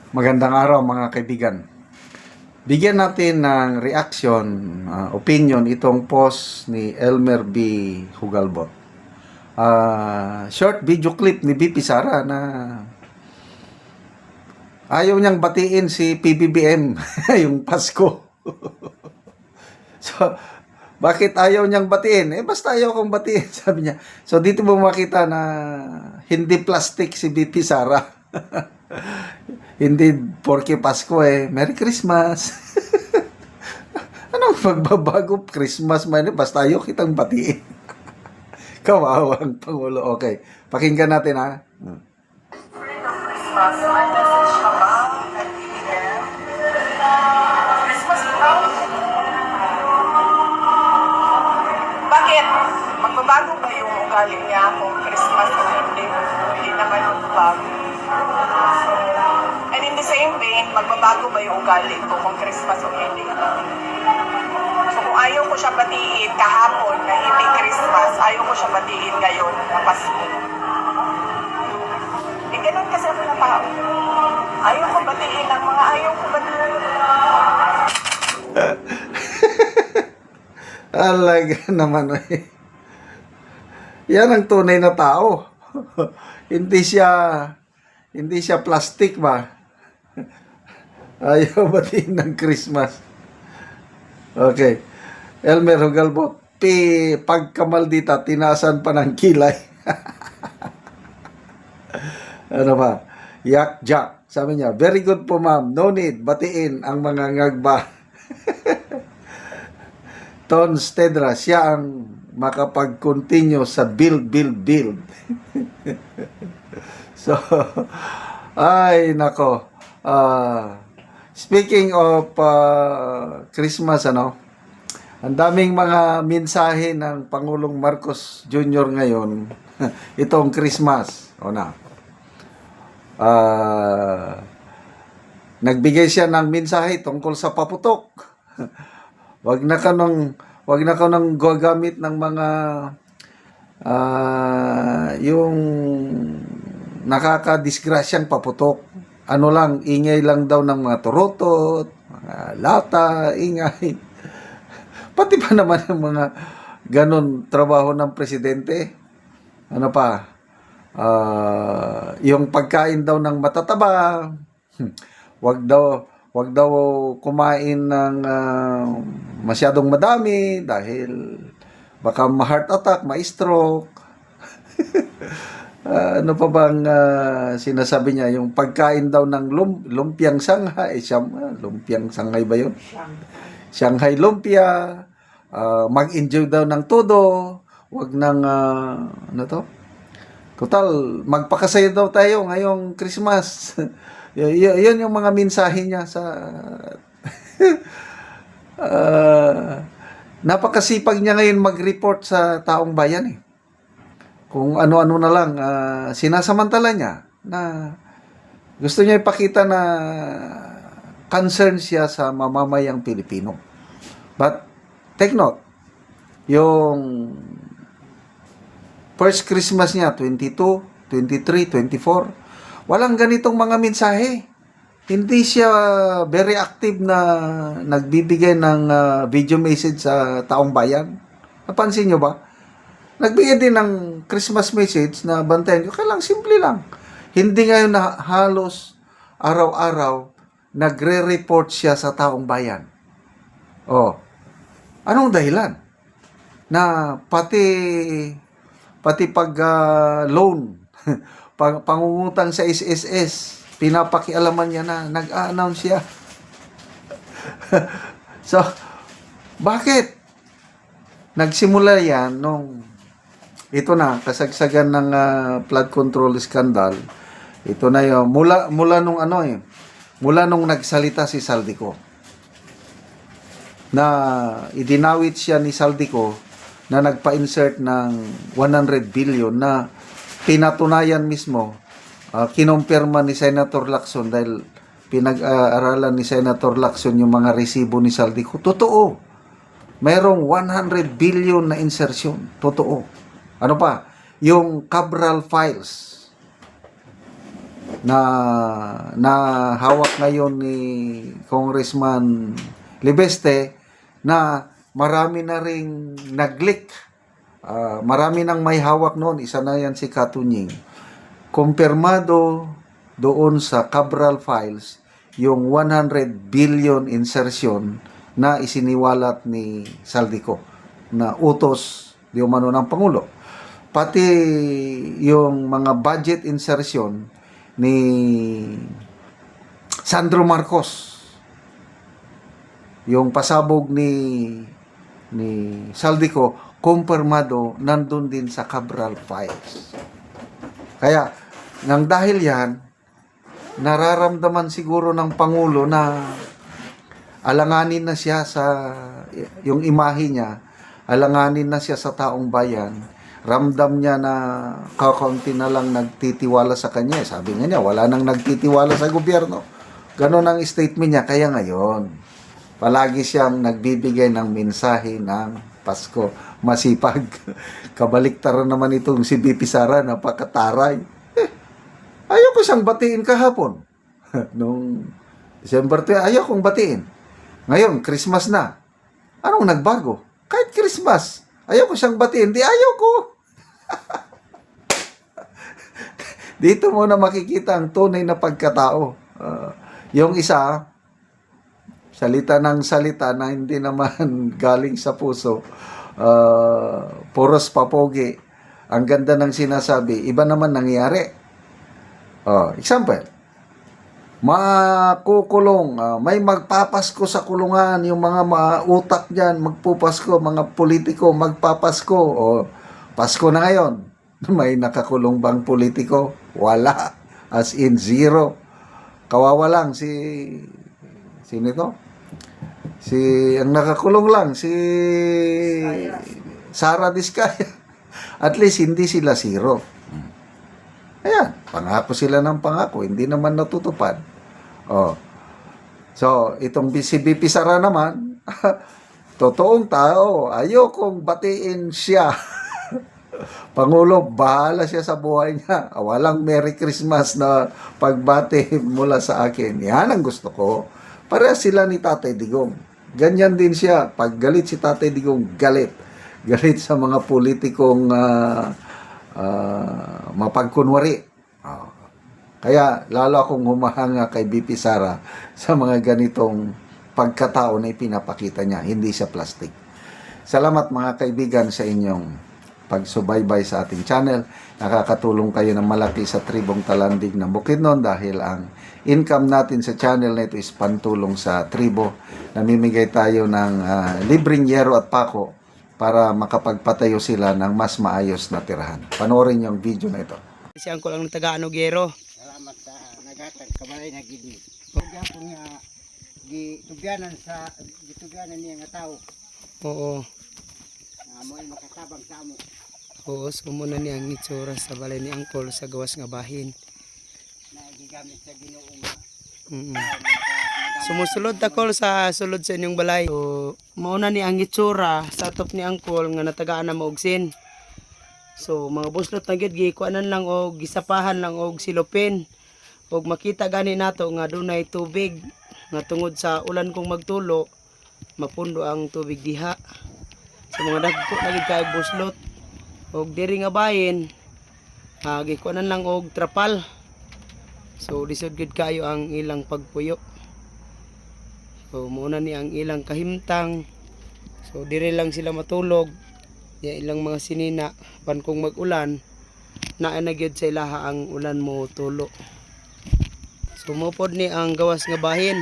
Magandang araw mga kaibigan. Bigyan natin ng reaction, opinion itong post ni Elmer B. Hugalbot. Short video clip ni BP Sara na ayaw niyang batiin si PBBM yung Pasko. So, bakit ayaw niyang batiin? Basta ayaw kong batiin, sabi niya. So, dito mo makita na hindi plastic si BP Sara. Hindi porke Pasko Merry Christmas. Anong magbabago Christmas man basta ayaw kitang batiin. Kawawang Pangulo. Okay, pakinggan natin ha. Christmas, may message ka ba kay BBM? Christmas ikaw? Bakit? Magbabago ba yung ugali niya kung Christmas o hindi? Hindi naman magbabago. And in the same vein, magbabago ba yung ugali ko kung Christmas o hindi? So kung ayaw ko siya batiin kahapon na hindi Christmas, ayaw ko siya batiin ngayon na Pasko. Ganun kasi ako na tao. Ayaw ko batiin ang mga ayaw ko batiin. Alaga naman Yan ang tunay na tao. hindi siya plastic ba? Ayaw batiin ng Christmas. Okay. Elmer Hugalbot, pagkamaldita, tinasan pa ng kilay. Ano ba? Yak Jack. Sabi niya, very good po ma'am. No need. Batiin ang mga ngagba. Ton Stedra, siya ang makapag-continue sa build. So, ay nako. Speaking of Christmas, ang daming mga mensahe ng Pangulong Marcos Jr. ngayon, itong Christmas. Nagbigay siya ng mensahe tungkol sa paputok. Wag na ka nang gagamit ng mga yung nakakadisgrasyang paputok. Ano lang, ingay lang daw ng mga turotot, mga lata, ingay. Pati pa naman yung mga ganon trabaho ng presidente. Ano pa? Yung pagkain daw ng matataba, wag daw kumain ng masyadong madami dahil baka ma-heart attack, ma-stroke. Ano pa bang sinasabi niya? Yung pagkain daw ng lumpiang Shanghai. Lumpiang Shanghai ba yun? Shanghai lumpia. Mag-enjoy daw ng todo. Wag nang total, magpakasaya daw tayo ngayong Christmas. Yun yung mga mensahe niya sa napakasipag niya ngayon mag-report sa taong bayan Kung ano-ano na lang sinasamantala niya na gusto niya ipakita na concern siya sa mamamayang Pilipino. But take note, yung first Christmas niya, 22, 23, 24, walang ganitong mga mensahe. Hindi siya very active na nagbibigay ng video message sa taong bayan. Napansin nyo ba? Nagbigay din ng Christmas message na bantayan ko. Kailang simple lang. Hindi ngayon na halos araw-araw nagre-report siya sa taong bayan. Anong dahilan? Na pati pag loan, pangungutang sa SSS, pinapakialaman niya na, nag-a-announce siya. So, bakit? Nagsimula yan nung, ito na, kasagsagan ng flood control scandal. Ito na yun, mula nung nagsalita si Saldico, na idinawit siya ni Saldico, na nagpa-insert ng 100 billion na pinatunayan mismo, kinumpirma ni Senator Lacson dahil pinag-aaralan ni Senator Lacson yung mga resibo ni Saldico. Totoo. Mayroong 100 billion na insertion. Totoo. Ano pa? Yung Cabral files. na hawak ngayon ni Congressman Libeste na marami na ring nag-leak. Marami nang may hawak noon. Isa na yan si Katunying. Kumpirmado doon sa Cabral Files yung 100 billion insertion na isiniwalat ni Saldico na utos di umano ng Pangulo. Pati yung mga budget insertion ni Sandro Marcos, yung pasabog ni Saldico, kumpirmado nandun din sa Cabral Files. Kaya nang dahil yan, nararamdaman siguro ng Pangulo na alanganin na siya sa yung imahe niya, alanganin na siya sa taong bayan. Ramdam niya na kakaunti na lang nagtitiwala sa kanya. Sabi nga niya, wala nang nagtitiwala sa gobyerno. Ganon ang statement niya. Kaya ngayon, palagi siyang nagbibigay ng mensahe ng Pasko. Masipag. Kabaliktaran naman itong si BP Sara, napakataray. Ayaw ko siyang batiin kahapon. Nung December 2, ayaw kong batiin. Ngayon, Christmas na. Anong nagbago? Kahit Christmas, ayaw ko siyang batiin. Di ayaw ko. Dito mo na makikita ang tunay na pagkatao. Yung isa, salita ng salita na hindi naman galing sa puso. Puros papogi. Ang ganda ng sinasabi. Iba naman nangyari. Example, makukulong, may magpapasko sa kulungan, yung mga utak dyan, magpupasko, mga politiko, magpapasko. Pasko na ngayon. May nakakulong bang politiko? Wala. As in, zero. Kawawa lang sino ito? Ang nakakulong lang, si Sara Diskaya. At least, hindi sila zero. Ayan, pangako sila ng pangako, hindi naman natutupad. So, itong si BP Sara naman, totoong tao, ayokong batiin siya. Pangulo, bahala siya sa buhay niya. Walang Merry Christmas na pagbati mula sa akin. Yan ang gusto ko. Parehas sila ni Tatay Digong. Ganyan din siya. Pag galit si Tatay Digong, galit. Galit sa mga politikong mapagkunwari. Kaya lalo akong humahanga kay BP Sara sa mga ganitong pagkatao na ipinapakita niya. Hindi siya plastic. Salamat mga kaibigan sa inyong pagsubaybay sa ating channel. Nakakatulong kayo ng malaki sa tribong Talandig ng Bukidnon dahil ang income natin sa channel na ito is pantulong sa tribo. Namimigay tayo ng libreng yero at pako para makapagpatayo sila ng mas maayos na tirahan. Panoorin yung video na ito. Si Angkol ang taga-ano gero. Salamat sa nagatag kabalay na gidi. Kaya po nga gitugyanan niya nga tao. Oo. Mo ay makatabang sa amo. Oo, sumuna niya ang itsura sa balay ni Angkol sa gawas nga bahin. Na gigamit sa Ginoo nga. Sumusulod Angkol sa sulod sa inyong balay. So, mauna ni ang itsura sa top ni Angkol nga natagaan na maugsin. So mga buslot na gyud gikuanan lang og gisapahan lang og silupin. Og makita gani nato nga dunay tubig nga tungod sa ulan kong magtulo, mapundo ang tubig diha. Sa mga dagko na gid kay buslot. Og diri nga bayin, gikuanan lang og trapal. So lisod gid kayo ang ilang pagpuyo. So muna ni ang ilang kahimtang. So diri lang sila matulog. Ya ilang mga sinina pan kung mag-ulan na gyud sa ilaha ang ulan mo tulo. Sumupod ni ang gawas nga bahin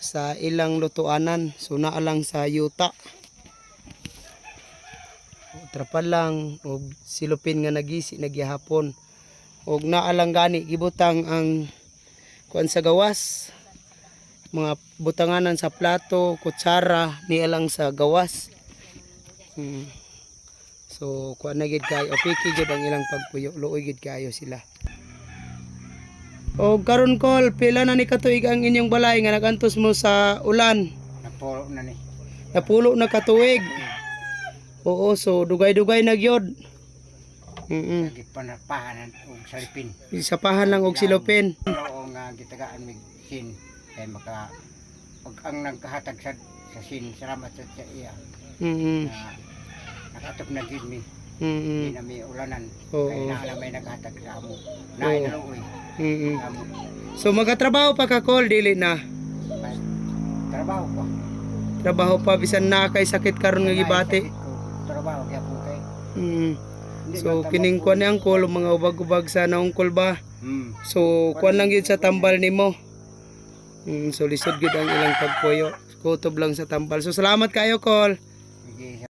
sa ilang lutuanan. So naa lang sa yuta. Trapal lang og silupin nga nagisi nagyahapon. Og naa lang gani gibutang ang kuan sa gawas. Mga butanganan sa plato, kutsara niya lang sa gawas. So kuan na gid kayo, piki gid ang ilang pagpuyo, luoy gid kayo sila. O karon Kol, pila na ni katuig ang inyong balay nga nagantos mo sa ulan? Napulo na ni. Napulo na katuig. Oo, so dugay-dugay na gyud. Gipanapahanan og salipin. Isapahan lang og silopin. Oo nga gitagaan mig sin kay maka pag ang nagkahatag sa sin salamat sa iya Mm. na nakatog na gid mi Mm. di na mi ulanan Oo. kay naa may naghatag sa amo naay Oo. na uy Mm. amo So magatrabaho pa ka Col, dili na. Kay trabaho pa Trabaho pa bisan na kay sakit karon nga gibati. trabaho kaya po kay Mm. Hindi So man kining tama kuan ni Angkol mga ubag-ubag sa naungkol ba. So kuan lang gyud sa tambal nimo. So lisod gyud ang ilang pagpuyo. Kutob lang sa tambal. So salamat kayo Col. Sige.